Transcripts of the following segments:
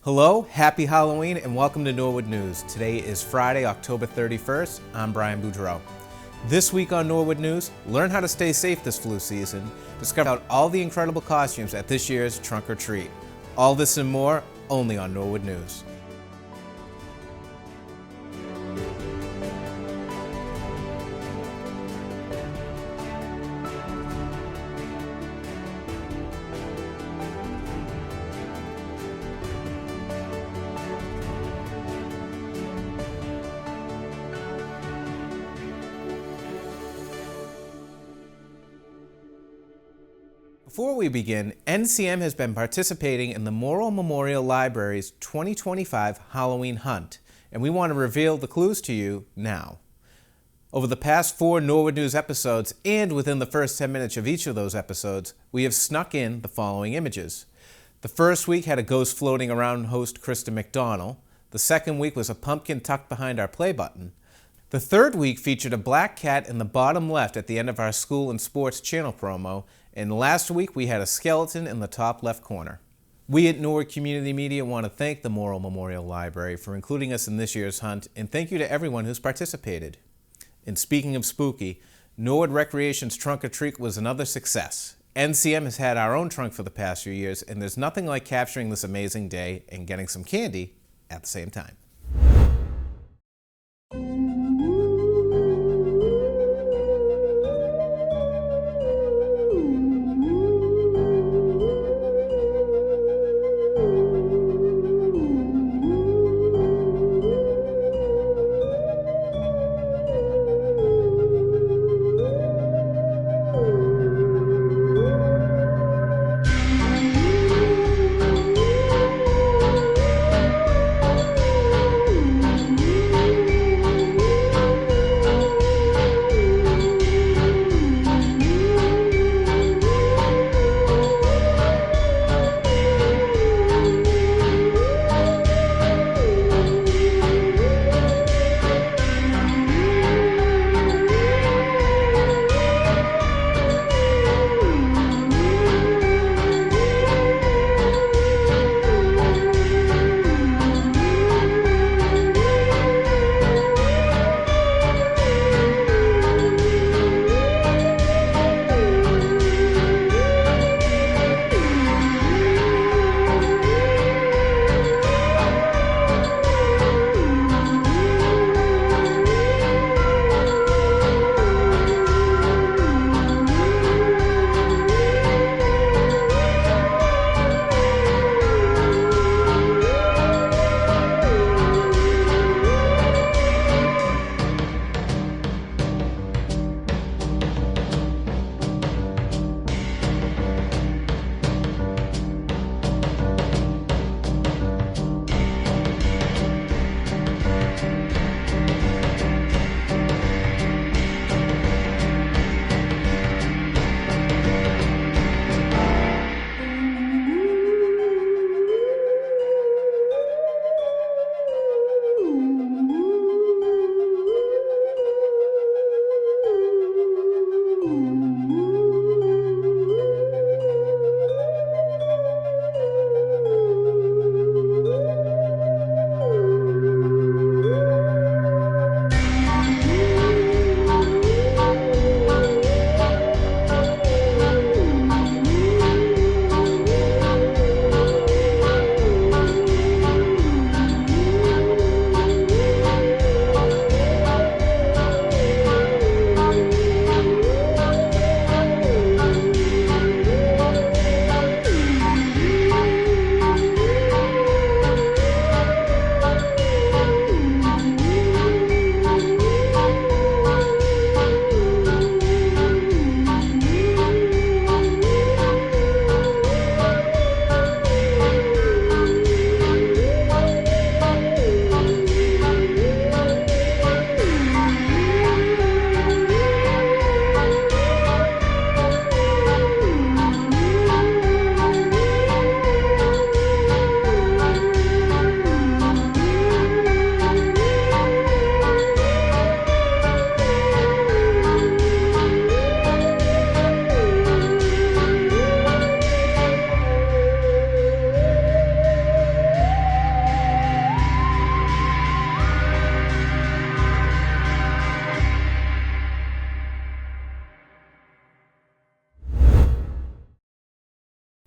Hello, happy Halloween, and welcome to Norwood News. Today is Friday, October 31st. I'm Brian Boudreau. This week on Norwood News, learn how to stay safe this flu season, discover out all the incredible costumes at this year's Trunk or Treat. All this and more, only on Norwood News. Before we begin, NCM has been participating in the Morrill Memorial Library's 2025 Halloween Hunt, and we want to reveal the clues to you now. Over the past 4 Norwood News episodes, and within the first 10 minutes of each of those episodes, we have snuck in the following images. The first week had a ghost floating around host Krista McDonald. The second week was a pumpkin tucked behind our play button. The third week featured a black cat in the bottom left at the end of our school and sports channel promo, and last week we had a skeleton in the top left corner. We at Norwood Community Media want to thank the Morrill Memorial Library for including us in this year's hunt, and thank you to everyone who's participated. And speaking of spooky, Norwood Recreation's Trunk or Treat was another success. NCM has had our own trunk for the past few years, and there's nothing like capturing this amazing day and getting some candy at the same time.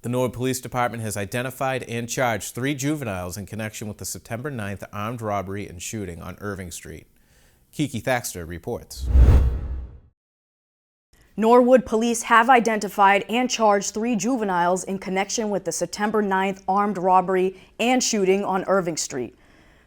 The Norwood Police Department has identified and charged 3 juveniles in connection with the September 9th armed robbery and shooting on Irving Street. Kiki Thaxter reports. Norwood police have identified and charged 3 juveniles in connection with the September 9th armed robbery and shooting on Irving Street.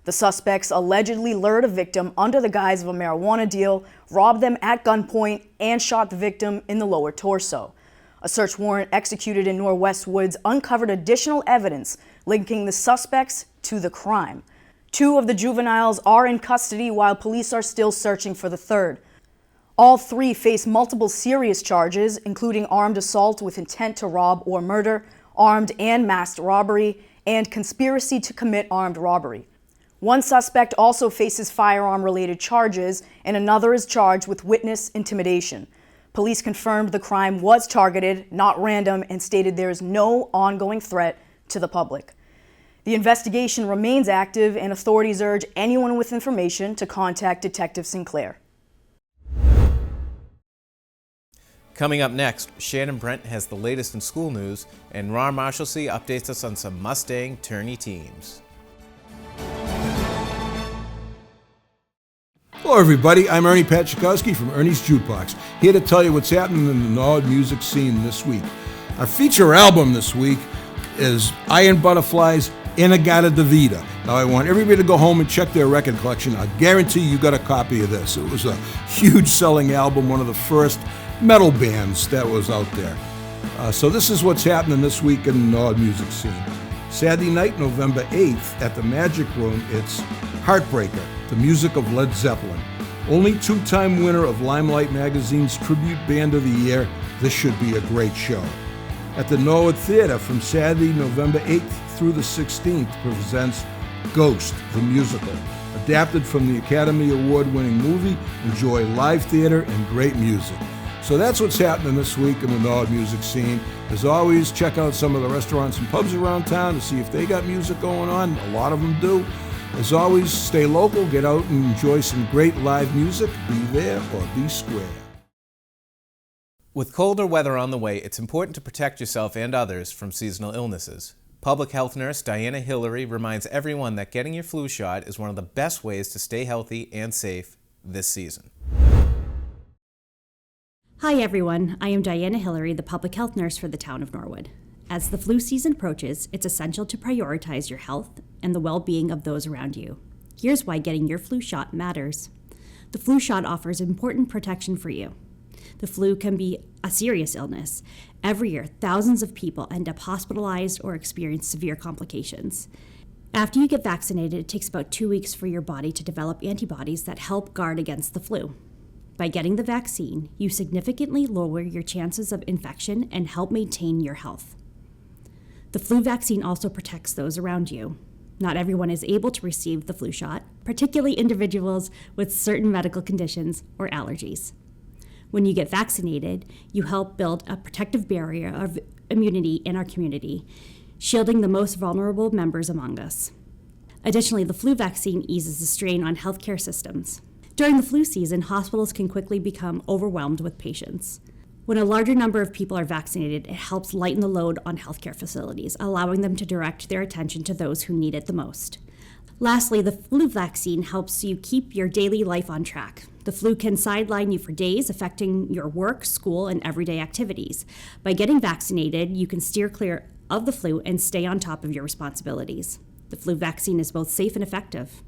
The suspects allegedly lured a victim under the guise of a marijuana deal, robbed them at gunpoint, and shot the victim in the lower torso. A search warrant executed in Norwest Woods uncovered additional evidence linking the suspects to the crime. 2 of the juveniles are in custody while police are still searching for the third. All 3 face multiple serious charges, including armed assault with intent to rob or murder, armed and masked robbery, and conspiracy to commit armed robbery. One suspect also faces firearm-related charges, and another is charged with witness intimidation. Police confirmed the crime was targeted, not random, and stated there is no ongoing threat to the public. The investigation remains active, and authorities urge anyone with information to contact Detective Sinclair. Coming up next, Shannon Brent has the latest in school news, and Ron Marshalsea updates us on some Mustang tourney teams. Hello everybody, I'm Ernie Patchakowski from Ernie's Jukebox, here to tell you what's happening in the Norwood music scene this week. Our feature album this week is Iron Butterflies, Inagata Davida. Now I want everybody to go home and check their record collection. I guarantee you got a copy of this. It was a huge selling album, one of the first metal bands that was out there. So this is what's happening this week in the Norwood music scene. Saturday night, November 8th, at the Magic Room, it's Heartbreaker, the music of Led Zeppelin. Only 2-time winner of Limelight Magazine's Tribute Band of the Year, this should be a great show. At the Norwood Theater from Saturday, November 8th through the 16th presents Ghost, the musical. Adapted from the Academy Award-winning movie, enjoy live theater and great music. So that's what's happening this week in the Norwood music scene. As always, check out some of the restaurants and pubs around town to see if they got music going on. A lot of them do. As always, stay local, get out and enjoy some great live music. Be there or be square. With colder weather on the way, it's important to protect yourself and others from seasonal illnesses. Public health nurse Diana Hillary reminds everyone that getting your flu shot is one of the best ways to stay healthy and safe this season. Hi everyone, I am Diana Hillary, the public health nurse for the town of Norwood. As the flu season approaches, it's essential to prioritize your health and the well-being of those around you. Here's why getting your flu shot matters. The flu shot offers important protection for you. The flu can be a serious illness. Every year, thousands of people end up hospitalized or experience severe complications. After you get vaccinated, it takes about 2 weeks for your body to develop antibodies that help guard against the flu. By getting the vaccine, you significantly lower your chances of infection and help maintain your health. The flu vaccine also protects those around you. Not everyone is able to receive the flu shot, particularly individuals with certain medical conditions or allergies. When you get vaccinated, you help build a protective barrier of immunity in our community, shielding the most vulnerable members among us. Additionally, the flu vaccine eases the strain on healthcare systems. During the flu season, hospitals can quickly become overwhelmed with patients. When a larger number of people are vaccinated, it helps lighten the load on healthcare facilities, allowing them to direct their attention to those who need it the most. Lastly, the flu vaccine helps you keep your daily life on track. The flu can sideline you for days, affecting your work, school, and everyday activities. By getting vaccinated, you can steer clear of the flu and stay on top of your responsibilities. The flu vaccine is both safe and effective.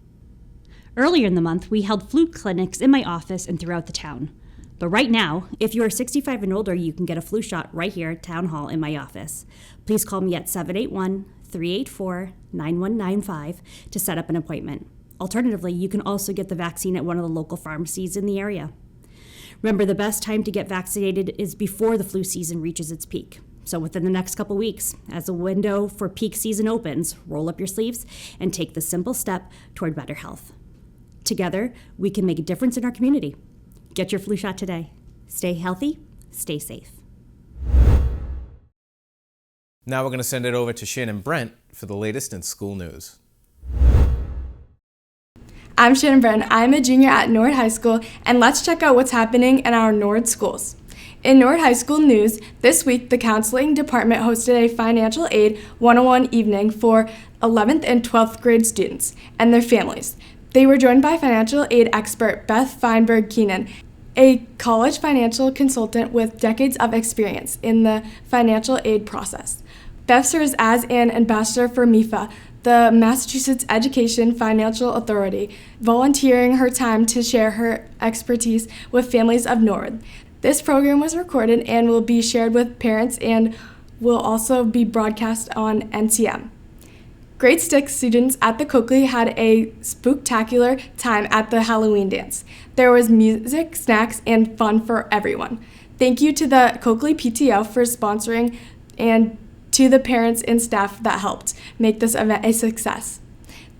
Earlier in the month, we held flu clinics in my office and throughout the town. But right now, if you are 65 and older, you can get a flu shot right here at Town Hall in my office. Please call me at 781-384-9195 to set up an appointment. Alternatively, you can also get the vaccine at one of the local pharmacies in the area. Remember, the best time to get vaccinated is before the flu season reaches its peak. So within the next couple weeks, as the window for peak season opens, roll up your sleeves and take the simple step toward better health. Together, we can make a difference in our community. Get your flu shot today. Stay healthy, stay safe. Now we're going to send it over to Shannon Brent for the latest in school news. I'm Shannon Brent. I'm a junior at Norwood High School, and let's check out what's happening in our Norwood schools. In Norwood High School news, this week the counseling department hosted a financial aid 101 evening for 11th and 12th grade students and their families. They were joined by financial aid expert Beth Feinberg-Keenan, a college financial consultant with decades of experience in the financial aid process. Beth serves as an ambassador for MIFA, the Massachusetts Education Financial Authority, volunteering her time to share her expertise with families of Norwood. This program was recorded and will be shared with parents and will also be broadcast on NCM. Grade 6 students at the Coakley had a spooktacular time at the Halloween dance. There was music, snacks, and fun for everyone. Thank you to the Coakley PTO for sponsoring and to the parents and staff that helped make this event a success.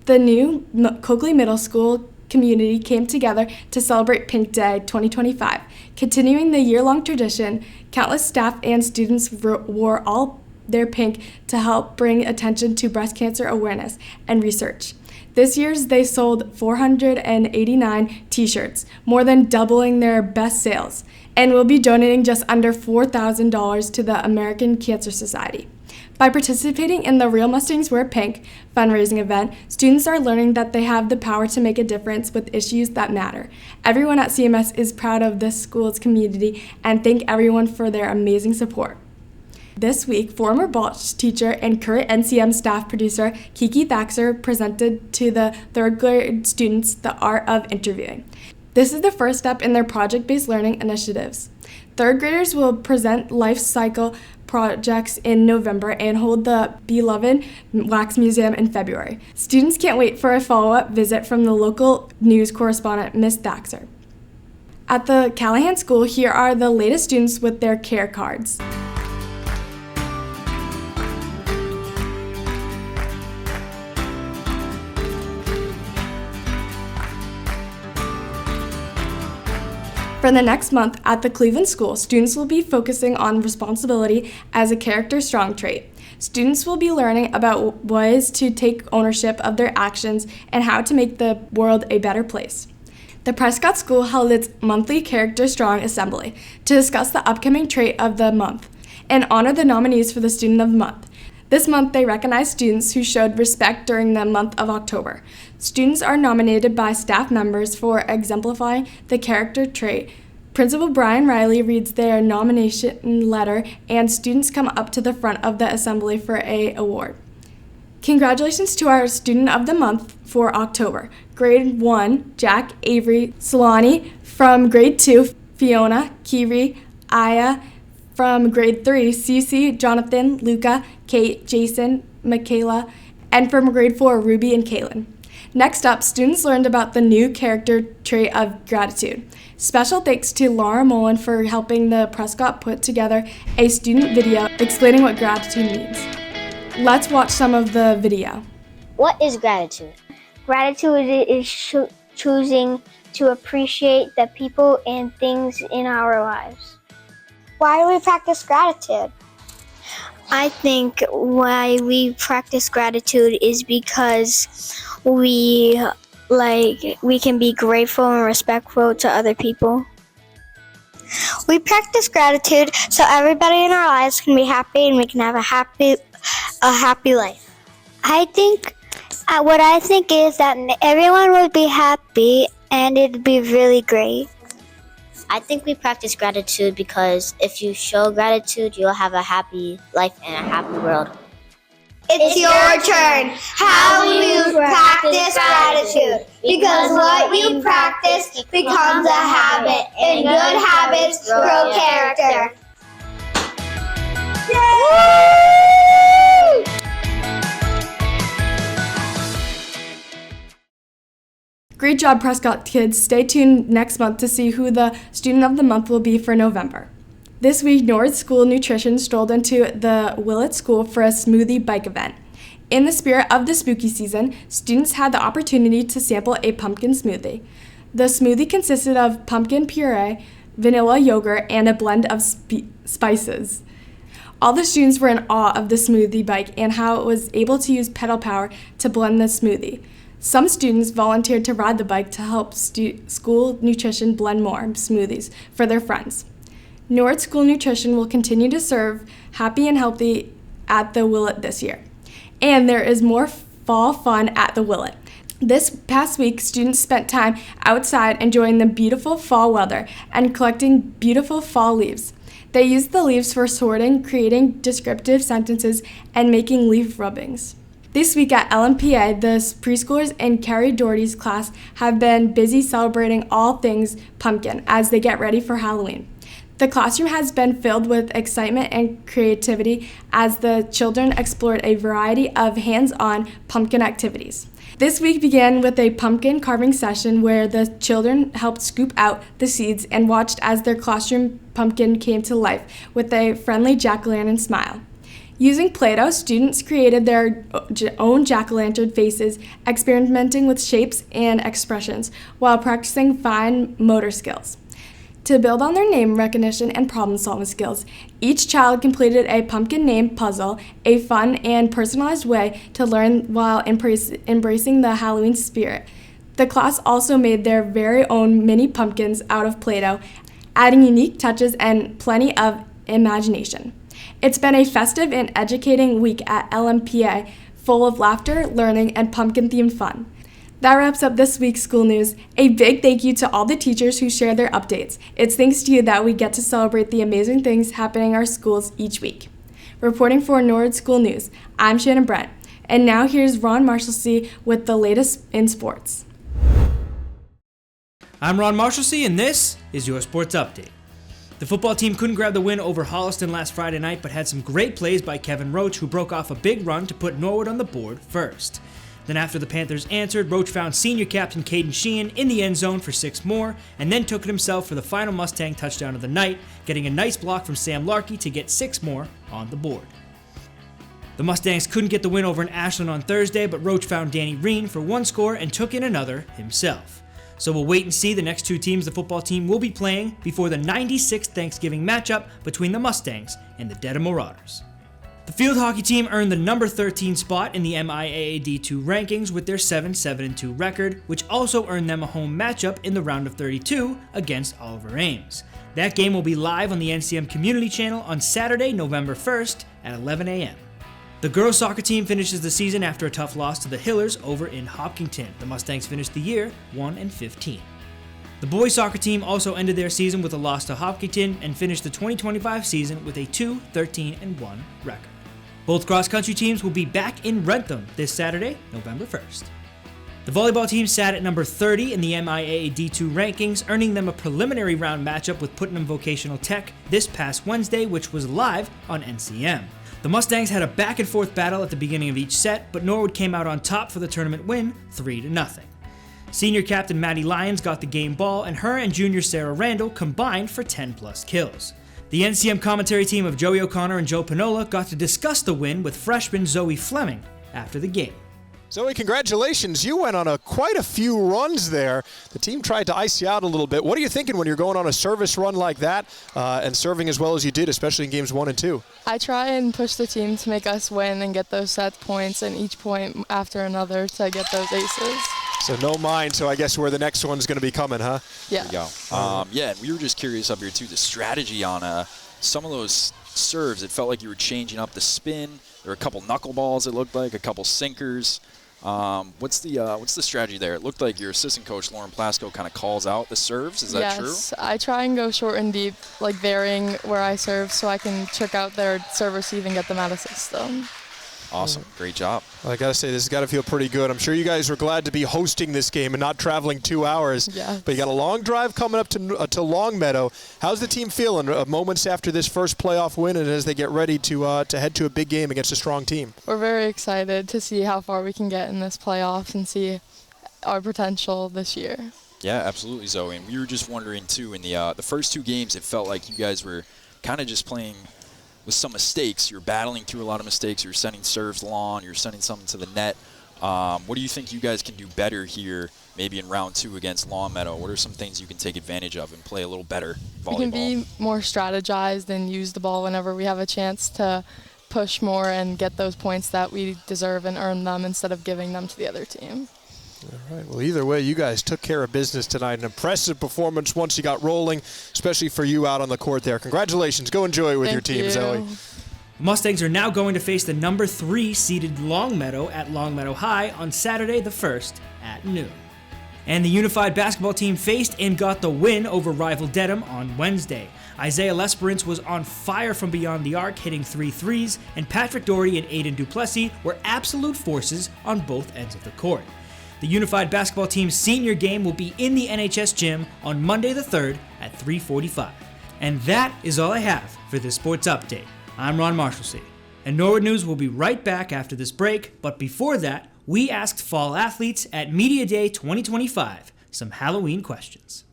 The new Coakley Middle School community came together to celebrate Pink Day 2025. Continuing the year-long tradition, countless staff and students wore all their pink to help bring attention to breast cancer awareness and research. This year, they sold 489 t-shirts, more than doubling their best sales, and will be donating just under $4,000 to the American Cancer Society. By participating in the Real Mustangs Wear Pink fundraising event, students are learning that they have the power to make a difference with issues that matter. Everyone at CMS is proud of this school's community and thank everyone for their amazing support. This week, former Balch teacher and current NCM staff producer Kiki Thaxter presented to the third grade students the art of interviewing. This is the first step in their project-based learning initiatives. Third graders will present life cycle projects in November and hold the beloved Wax Museum in February. Students can't wait for a follow-up visit from the local news correspondent, Ms. Thaxter. At the Callahan School, here are the latest students with their care cards. For the next month at the Cleveland School, students will be focusing on responsibility as a character strong trait. Students will be learning about ways to take ownership of their actions and how to make the world a better place. The Prescott School held its monthly Character Strong Assembly to discuss the upcoming trait of the month and honor the nominees for the Student of the Month. This month, they recognized students who showed respect during the month of October. Students are nominated by staff members for exemplifying the character trait. Principal Brian Riley reads their nomination letter, and students come up to the front of the assembly for an award. Congratulations to our Student of the Month for October. Grade 1, Jack Avery Solani. From Grade 2, Fiona Kiri Aya. From Grade 3, Cece, Jonathan, Luca, Kate, Jason, Michaela, and from Grade 4, Ruby and Kaylin. Next up, students learned about the new character trait of gratitude. Special thanks to Laura Mullen for helping the Prescott put together a student video explaining what gratitude means. Let's watch some of the video. What is gratitude? Gratitude is choosing to appreciate the people and things in our lives. Why do we practice gratitude? I think why we practice gratitude is because we can be grateful and respectful to other people. We practice gratitude so everybody in our lives can be happy and we can have a happy life. What I think is that everyone would be happy and it'd be really great. I think we practice gratitude because if you show gratitude, you'll have a happy life and a happy world. It's your turn. How will you practice gratitude? Because what you practice becomes a habit, and good habits grow character. Yay! Great job, Prescott kids. Stay tuned next month to see who the Student of the Month will be for November. This week, Norwood School Nutrition strolled into the Willett School for a smoothie bike event. In the spirit of the spooky season, students had the opportunity to sample a pumpkin smoothie. The smoothie consisted of pumpkin puree, vanilla yogurt, and a blend of spices. All the students were in awe of the smoothie bike and how it was able to use pedal power to blend the smoothie. Some students volunteered to ride the bike to help school nutrition blend more smoothies for their friends. Norwood School Nutrition will continue to serve happy and healthy at the Willet this year. And there is more fall fun at the Willet. This past week, students spent time outside enjoying the beautiful fall weather and collecting beautiful fall leaves. They used the leaves for sorting, creating descriptive sentences, and making leaf rubbings. This week at LMPA, the preschoolers in Carrie Doherty's class have been busy celebrating all things pumpkin as they get ready for Halloween. The classroom has been filled with excitement and creativity as the children explored a variety of hands-on pumpkin activities. This week began with a pumpkin carving session where the children helped scoop out the seeds and watched as their classroom pumpkin came to life with a friendly jack-o'-lantern smile. Using Play-Doh, students created their own jack-o'-lantern faces, experimenting with shapes and expressions while practicing fine motor skills. To build on their name recognition and problem-solving skills, each child completed a pumpkin name puzzle, a fun and personalized way to learn while embracing the Halloween spirit. The class also made their very own mini pumpkins out of Play-Doh, adding unique touches and plenty of imagination. It's been a festive and educating week at LMPA, full of laughter, learning, and pumpkin-themed fun. That wraps up this week's school news. A big thank you to all the teachers who share their updates. It's thanks to you that we get to celebrate the amazing things happening in our schools each week. Reporting for Norwood School News, I'm Shannon Brent. And now here's Ron Marshalsea with the latest in sports. I'm Ron Marshalsea, and this is your sports update. The football team couldn't grab the win over Holliston last Friday night, but had some great plays by Kevin Roach, who broke off a big run to put Norwood on the board first. Then after the Panthers answered, Roach found senior captain Caden Sheehan in the end zone for 6 more, and then took it himself for the final Mustang touchdown of the night, getting a nice block from Sam Larkey to get 6 more on the board. The Mustangs couldn't get the win over in Ashland on Thursday, but Roach found Danny Reen for 1 score and took in another himself. So we'll wait and see the next 2 teams the football team will be playing before the 96th Thanksgiving matchup between the Mustangs and the Dedham Marauders. The field hockey team earned the number 13 spot in the MIAA D2 rankings with their 7-7-2 record, which also earned them a home matchup in the round of 32 against Oliver Ames. That game will be live on the NCM Community Channel on Saturday, November 1st at 11 a.m. The girls soccer team finishes the season after a tough loss to the Hillers over in Hopkinton. The Mustangs finished the year 1-15. The boys soccer team also ended their season with a loss to Hopkinton and finished the 2025 season with a 2-13-1 record. Both cross-country teams will be back in Rentham this Saturday, November 1st. The volleyball team sat at number 30 in the MIAA D2 rankings, earning them a preliminary round matchup with Putnam Vocational Tech this past Wednesday, which was live on NCM. The Mustangs had a back-and-forth battle at the beginning of each set, but Norwood came out on top for the tournament win, 3-0. Senior captain Maddie Lyons got the game ball, and her and junior Sarah Randall combined for 10-plus kills. The NCM commentary team of Joey O'Connor and Joe Pinola got to discuss the win with freshman Zoe Fleming after the game. Zoe, congratulations. You went on quite a few runs there. The team tried to ice you out a little bit. What are you thinking when you're going on a service run like that and serving as well as you did, especially in games 1 and 2? I try and push the team to make us win and get those set points, and each point after another to get those aces. So no mind, so I guess where the next one's going to be coming, huh? Yeah. There you go. Yeah, and we were just curious up here, too, the strategy on some of those serves. It felt like you were changing up the spin. There were a couple knuckleballs, it looked like, a couple sinkers. What's the strategy there? It looked like your assistant coach, Lauren Plasko, kind of calls out the serves. Is that true? Yes, I try and go short and deep, like varying where I serve so I can trick out their serve receive and get them out of system. Awesome. Great job. Well, I got to say, this has got to feel pretty good. I'm sure you guys were glad to be hosting this game and not traveling 2 hours. Yeah. But you got a long drive coming up to Longmeadow. How's the team feeling moments after this first playoff win and as they get ready to head to a big game against a strong team? We're very excited to see how far we can get in this playoff and see our potential this year. Yeah, absolutely, Zoe. And we were just wondering, too, in the first 2 games, it felt like you guys were kind of just playing with some mistakes. You're battling through a lot of mistakes. You're sending serves long. You're sending something to the net. What do you think you guys can do better here, maybe in round 2 against Longmeadow? What are some things you can take advantage of and play a little better volleyball? We can be more strategized and use the ball whenever we have a chance to push more and get those points that we deserve and earn them instead of giving them to the other team. All right. Well, either way, you guys took care of business tonight. An impressive performance once you got rolling, especially for you out on the court there. Congratulations. Go enjoy it with your team, Zoe. The Mustangs are now going to face the number 3 seeded Longmeadow at Longmeadow High on Saturday the 1st at noon. And the Unified basketball team faced and got the win over rival Dedham on Wednesday. Isaiah Lesperance was on fire from beyond the arc, hitting 3 threes, and Patrick Doherty and Aiden Duplessis were absolute forces on both ends of the court. The Unified basketball team's senior game will be in the NHS gym on Monday the 3rd at 3:45. And that is all I have for this sports update. I'm Ron Marshalsea, and Norwood News will be right back after this break, but before that, we asked fall athletes at Media Day 2025 some Halloween questions.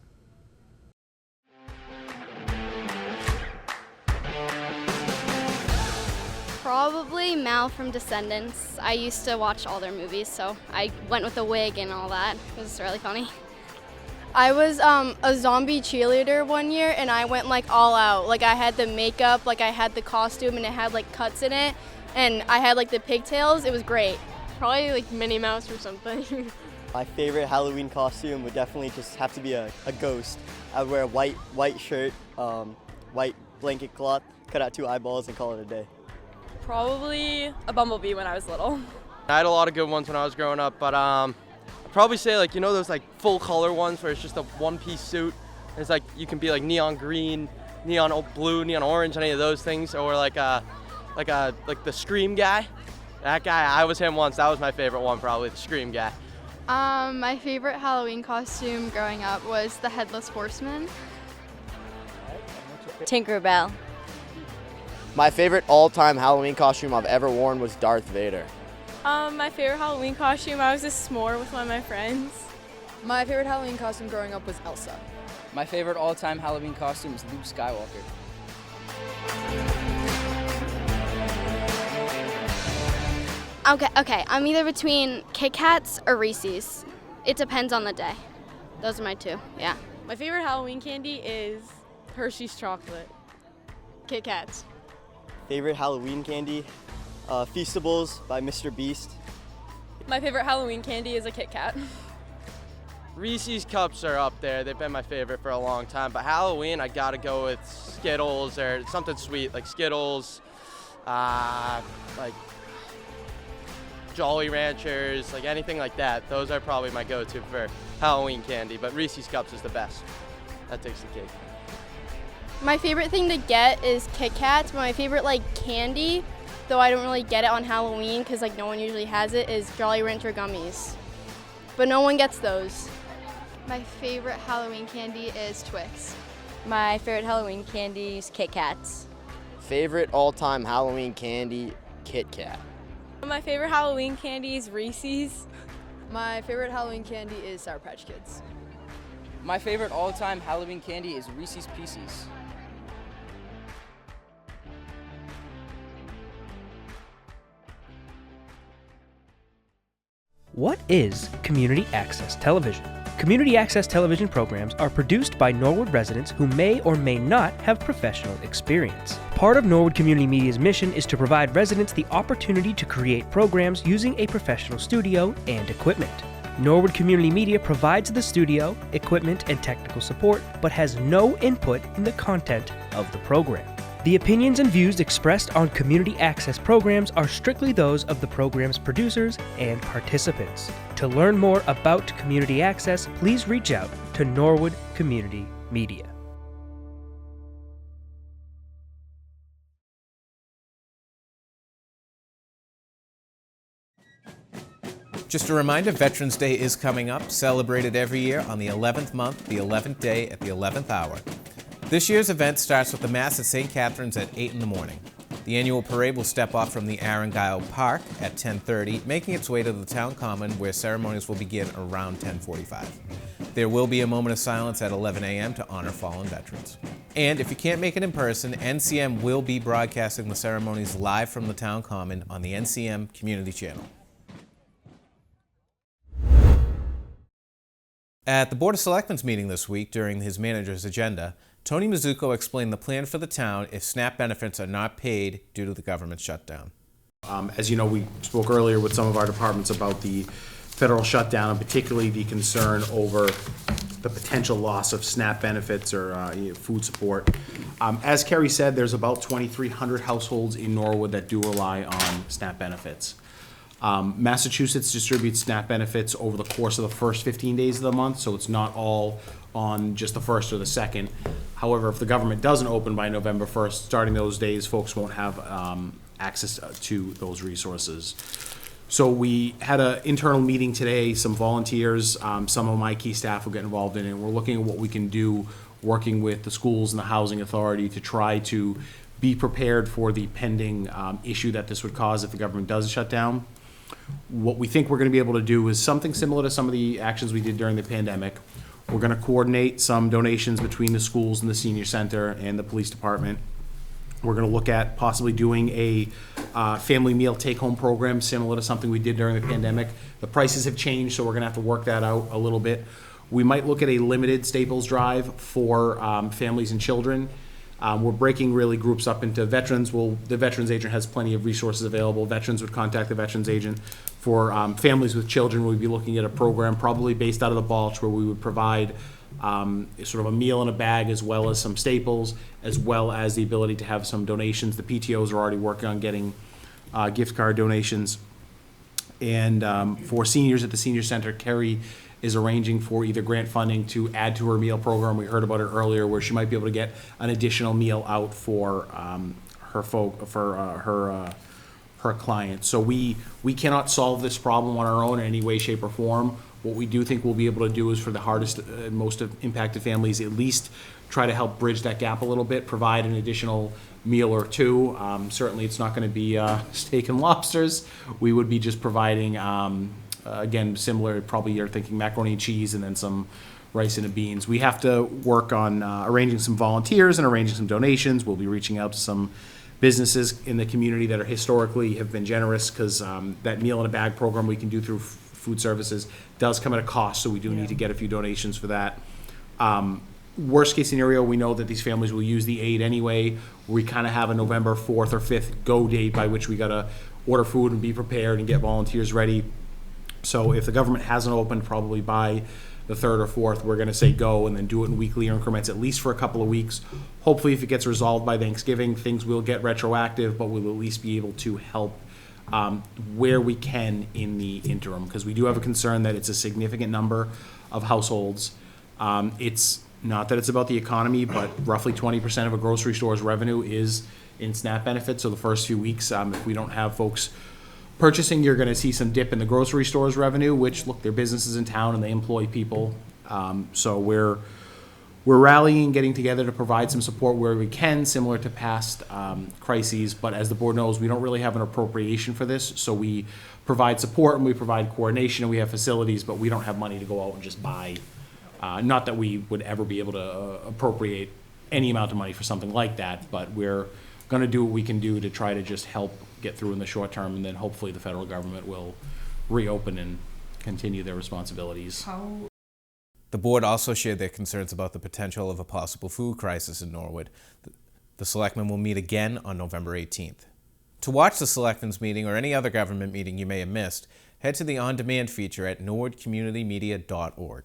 Probably Mal from Descendants. I used to watch all their movies, so I went with a wig and all that. It was really funny. I was a zombie cheerleader one year, and I went like all out. Like I had the makeup, like I had the costume, and it had like cuts in it, and I had like the pigtails. It was great. Probably like Minnie Mouse or something. My favorite Halloween costume would definitely just have to be a ghost. I would wear a white shirt, white blanket cloth, cut out 2 eyeballs, and call it a day. Probably a bumblebee when I was little. I had a lot of good ones when I was growing up, but I'd probably say like, you know, those like full color ones where it's just a one-piece suit. It's like you can be like neon green, neon blue, neon orange, any of those things, or like the Scream guy. That guy, I was him once. That was my favorite one, probably the Scream guy. My favorite Halloween costume growing up was the Headless Horseman. Tinkerbell. My favorite all-time Halloween costume I've ever worn was Darth Vader. My favorite Halloween costume, I was a s'more with one of my friends. My favorite Halloween costume growing up was Elsa. My favorite all-time Halloween costume is Luke Skywalker. Okay, I'm either between Kit Kats or Reese's. It depends on the day. Those are my 2, yeah. My favorite Halloween candy is Hershey's chocolate. Kit Kats. Favorite Halloween candy? Feastables by Mr. Beast. My favorite Halloween candy is a Kit Kat. Reese's Cups are up there. They've been my favorite for a long time. But Halloween, I gotta go with Skittles or something sweet like Skittles, like Jolly Ranchers, like anything like that. Those are probably my go-to for Halloween candy. But Reese's Cups is the best. That takes the cake. My favorite thing to get is Kit Kats, but my favorite like candy, though I don't really get it on Halloween because like no one usually has it, is Jolly Rancher gummies. But no one gets those. My favorite Halloween candy is Twix. My favorite Halloween candy is Kit Kats. Favorite all-time Halloween candy, Kit Kat. My favorite Halloween candy is Reese's. My favorite Halloween candy is Sour Patch Kids. My favorite all-time Halloween candy is Reese's Pieces. What is Community Access Television? Community Access Television programs are produced by Norwood residents who may or may not have professional experience. Part of Norwood Community Media's mission is to provide residents the opportunity to create programs using a professional studio and equipment. Norwood Community Media provides the studio, equipment, and technical support, but has no input in the content of the program. The opinions and views expressed on community access programs are strictly those of the program's producers and participants. To learn more about community access, please reach out to Norwood Community Media. Just a reminder, Veterans Day is coming up, celebrated every year on the 11th month, the 11th day at the 11th hour. This year's event starts with the Mass at St. Catherine's at 8 in the morning. The annual parade will step off from the Arundel Park at 10:30, making its way to the Town Common, where ceremonies will begin around 10:45. There will be a moment of silence at 11 a.m. to honor fallen veterans. And if you can't make it in person, NCM will be broadcasting the ceremonies live from the Town Common on the NCM Community Channel. At the Board of Selectmen's meeting this week during his manager's agenda, Tony Mizuko explained the plan for the town if SNAP benefits are not paid due to the government shutdown. As you know, we spoke earlier with some of our departments about the federal shutdown, and particularly the concern over the potential loss of SNAP benefits or food support. As Kerry said, there's about 2,300 households in Norwood that do rely on SNAP benefits. Massachusetts distributes SNAP benefits over the course of the first 15 days of the month, so it's not all on just the first or the second. However, if the government doesn't open by November 1st, starting those days, folks won't have access to those resources. So we had an internal meeting today, some volunteers, some of my key staff will get involved in it. We're looking at what we can do, working with the schools and the housing authority to try to be prepared for the pending issue that this would cause if the government does shut down. What we think we're going to be able to do is something similar to some of the actions we did during the pandemic. We're going to coordinate some donations between the schools and the senior center and the police department. We're going to look at possibly doing a family meal take-home program similar to something we did during the pandemic. The prices have changed, so we're going to have to work that out a little bit. We might look at a limited Staples drive for families and children. We're breaking really groups up into veterans. The veterans agent has plenty of resources available. Veterans would contact the veterans agent. For families with children, we'd be looking at a program probably based out of the Balch where we would provide sort of a meal in a bag as well as some staples, as well as the ability to have some donations. The PTOs are already working on getting gift card donations. And for seniors at the senior center, Kerry is arranging for either grant funding to add to her meal program. We heard about it earlier, where she might be able to get an additional meal out for her clients. So we cannot solve this problem on our own in any way, shape, or form. What we do think we'll be able to do is for the hardest and most impacted families, at least try to help bridge that gap a little bit, provide an additional meal or two. Certainly it's not going to be steak and lobsters. We would be just providing, again, similar, probably you're thinking macaroni and cheese and then some rice and beans. We have to work on arranging some volunteers and arranging some donations. We'll be reaching out to some businesses in the community that are historically have been generous, because that meal in a bag program we can do through food services does come at a cost, so we do need to get a few donations for that. Worst case scenario, we know that these families will use the aid anyway. We kind of have a November 4th or 5th go date by which we got to order food and be prepared and get volunteers ready. So if the government hasn't opened probably by the 3rd or 4th, we're going to say go and then do it in weekly increments, at least for a couple of weeks. Hopefully, if it gets resolved by Thanksgiving, things will get retroactive, but we'll at least be able to help where we can in the interim, because we do have a concern that it's a significant number of households. It's not that it's about the economy, but roughly 20% of a grocery store's revenue is in SNAP benefits. So the first few weeks, if we don't have folks purchasing, you're going to see some dip in the grocery store's revenue, which, look, they're businesses in town and they employ people. So we're rallying, getting together to provide some support where we can, similar to past crises. But as the board knows, we don't really have an appropriation for this. So we provide support and we provide coordination and we have facilities, but we don't have money to go out and just buy. Not that we would ever be able to appropriate any amount of money for something like that, but we're going to do what we can do to try to just help get through in the short term, and then hopefully the federal government will reopen and continue their responsibilities. The board also shared their concerns about the potential of a possible food crisis in Norwood. The selectmen will meet again on November 18th. To watch the selectmen's meeting or any other government meeting you may have missed, head to the on-demand feature at norwoodcommunitymedia.org.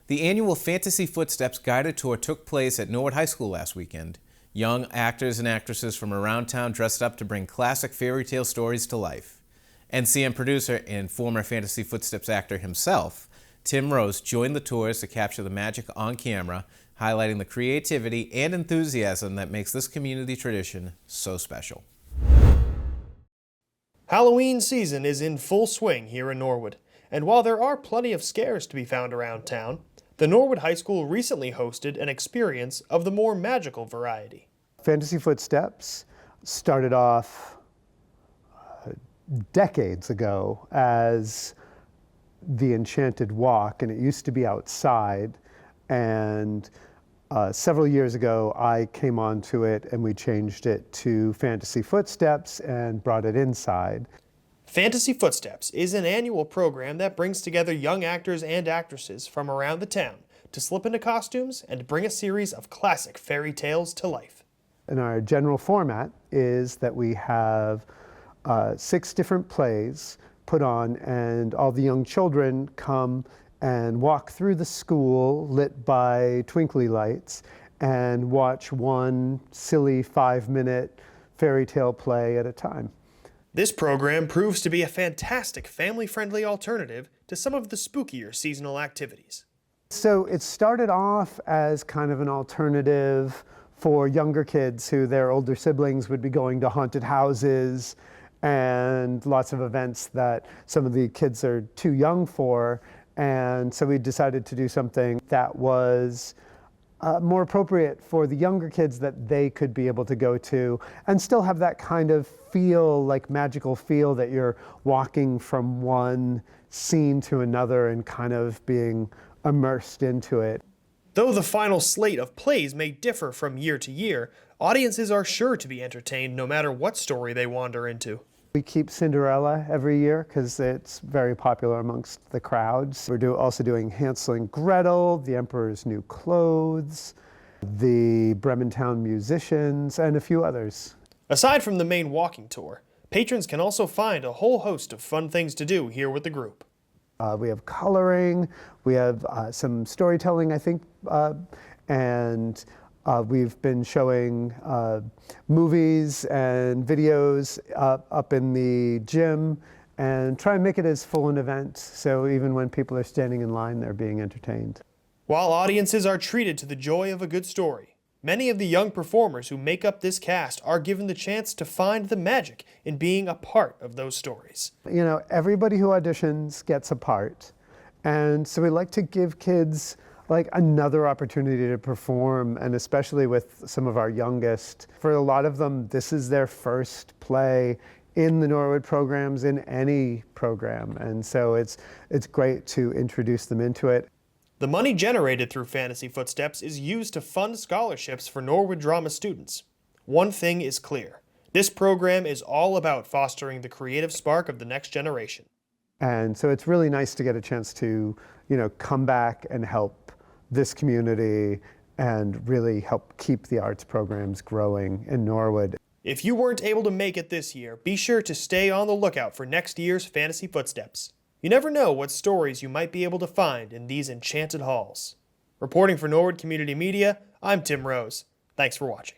The annual Fantasy Footsteps guided tour took place at Norwood High School last weekend. Young actors and actresses from around town dressed up to bring classic fairy tale stories to life. NCM producer and former Fantasy Footsteps actor himself, Tim Rose, joined the tours to capture the magic on camera, highlighting the creativity and enthusiasm that makes this community tradition so special. Halloween season is in full swing here in Norwood, and while there are plenty of scares to be found around town, the Norwood High School recently hosted an experience of the more magical variety. Fantasy Footsteps started off decades ago as the Enchanted Walk, and it used to be outside, and several years ago I came onto it and we changed it to Fantasy Footsteps and brought it inside. Fantasy Footsteps is an annual program that brings together young actors and actresses from around the town to slip into costumes and bring a series of classic fairy tales to life. And our general format is that we have 6 different plays put on, and all the young children come and walk through the school lit by twinkly lights and watch one silly 5-minute fairy tale play at a time. This program proves to be a fantastic family-friendly alternative to some of the spookier seasonal activities. So it started off as kind of an alternative for younger kids who their older siblings would be going to haunted houses and lots of events that some of the kids are too young for. And so we decided to do something that was more appropriate for the younger kids that they could be able to go to and still have that kind of feel, like magical feel, that you're walking from one scene to another and kind of being immersed into it. Though the final slate of plays may differ from year to year, audiences are sure to be entertained no matter what story they wander into. We keep Cinderella every year because it's very popular amongst the crowds. We're also doing Hansel and Gretel, The Emperor's New Clothes, the Brementown Musicians, and a few others. Aside from the main walking tour, patrons can also find a whole host of fun things to do here with the group. We have coloring, we have some storytelling, I think, and we've been showing movies and videos up in the gym and try and make it as full an event so even when people are standing in line, they're being entertained. While audiences are treated to the joy of a good story, many of the young performers who make up this cast are given the chance to find the magic in being a part of those stories. You know, everybody who auditions gets a part, and so we like to give kids like another opportunity to perform, and especially with some of our youngest. For a lot of them, this is their first play in the Norwood programs, in any program, and so it's great to introduce them into it. The money generated through Fantasy Footsteps is used to fund scholarships for Norwood drama students. One thing is clear: this program is all about fostering the creative spark of the next generation. And so it's really nice to get a chance to, you know, come back and help this community and really help keep the arts programs growing in Norwood. If you weren't able to make it this year, be sure to stay on the lookout for next year's Fantasy Footsteps. You never know what stories you might be able to find in these enchanted halls. Reporting for Norwood Community Media, I'm Tim Rose. Thanks for watching.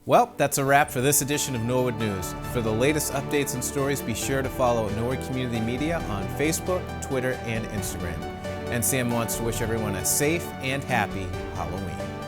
Well, that's a wrap for this edition of Norwood News. For the latest updates and stories, be sure to follow Norwood Community Media on Facebook, Twitter, and Instagram. NCM wants to wish everyone a safe and happy Halloween.